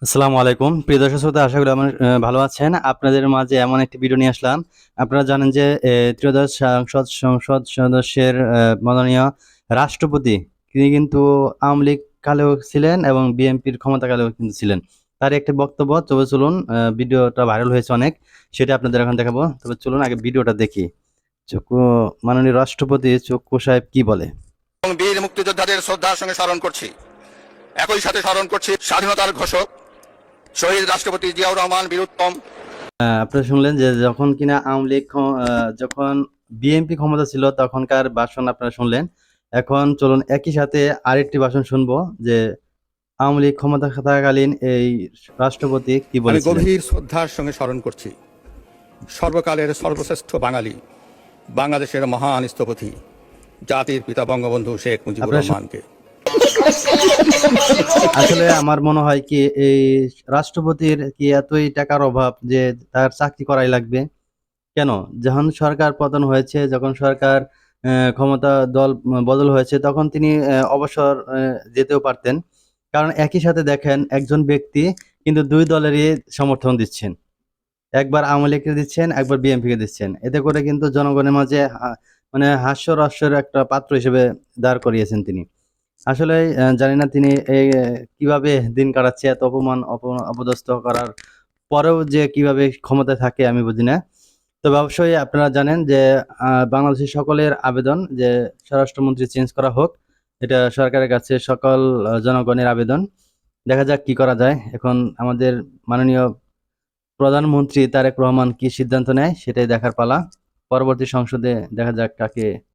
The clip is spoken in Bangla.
আসসালামু আলাইকুম প্রিয় দর্শক শ্রোতা, আশা করি আমার ভালো আছেন। আপনাদের মাঝে এমন একটি ভিডিও নিয়ে আসলাম। আপনারা জানেন যে ত্রয়োদশ সংসদ সদস্যের মাননীয় রাষ্ট্রপতি তিনি কিন্তু আওয়ামী লীগ কালেও ছিলেন এবং বিএনপির ক্ষমতাকালেও কিন্তু ছিলেন। তার একটি বক্তব্য, তবে চলুন ভিডিওটা ভাইরাল হয়েছে অনেক, সেটা আপনাদের এখন দেখাবো। তবে চলুন আগে ভিডিওটা দেখি। মাননীয় রাষ্ট্রপতি চক্কু সাহেব কি বলে। এবং বীর মুক্তিযোদ্ধাদের শ্রদ্ধার সঙ্গে স্মরণ করছি। একই সাথে স্মরণ করছি স্বাধীনতার ঘোষক শহীদ রাষ্ট্রপতি জিয়াউর রহমান বীর উত্তম। আপনারা শুনলেন যে যখন কিনা আওয়ামী লীগ যখন বিএনপি ক্ষমতা ছিল তখনকার ভাষণ আপনারা শুনলেন। এখন চলুন একই সাথে আরেকটি ভাষণ শুনবো যে আওয়ামী লীগ ক্ষমতা থাকাকালীন এই রাষ্ট্রপতি কি আমি বলেছিলেন। গভীর শ্রদ্ধার সঙ্গে স্মরণ করছি সর্বকালের সর্বশ্রেষ্ঠ বাঙালি, বাংলাদেশের মহান স্থপতি, জাতির পিতা বঙ্গবন্ধু শেখ মুজিবুর আপনারা রহমানকে। আসলে আমার মনে হয় কি এই রাষ্ট্রপতির কি এতই টাকার অভাব যে তার চাকরি করাই লাগবে? কেন? যখন সরকার পতন হয়েছে, যখন সরকার ক্ষমতা দল বদল হয়েছে, তখন তিনি অবসর যেতেও পারতেন। কারণ একই সাথে দেখেন একজন ব্যক্তি কিন্তু ২ দলেরই সমর্থন দিচ্ছেন। একবার আওয়ামী লীগকে দিচ্ছেন, একবার বিএনপিকে দিচ্ছেন। এতে করে কিন্তু জনগণের মাঝে মানে হাস্যরস্যের একটা পাত্র হিসেবে দাঁড় করিয়েছেন তিনি। আসলে জানি না তিনি কিভাবে দিন কাটাচ্ছে, এত অপমান অপদস্থ করার পরেও যে কিভাবে ক্ষমতায় থাকে আমি বুঝি না। তবে অবশ্যই আপনারা জানেন যে বাংলাদেশের সকলের আবেদন যে স্বরাষ্ট্রমন্ত্রী চেঞ্জ করা হোক। এটা সরকারের কাছে সকল জনগণের আবেদন। দেখা যাক কি করা যায়। এখন আমাদের মাননীয় প্রধানমন্ত্রী তারেক রহমান কি সিদ্ধান্ত নেয় সেটাই দেখার পালা। পরবর্তী সংসদে দেখা যাক কাকে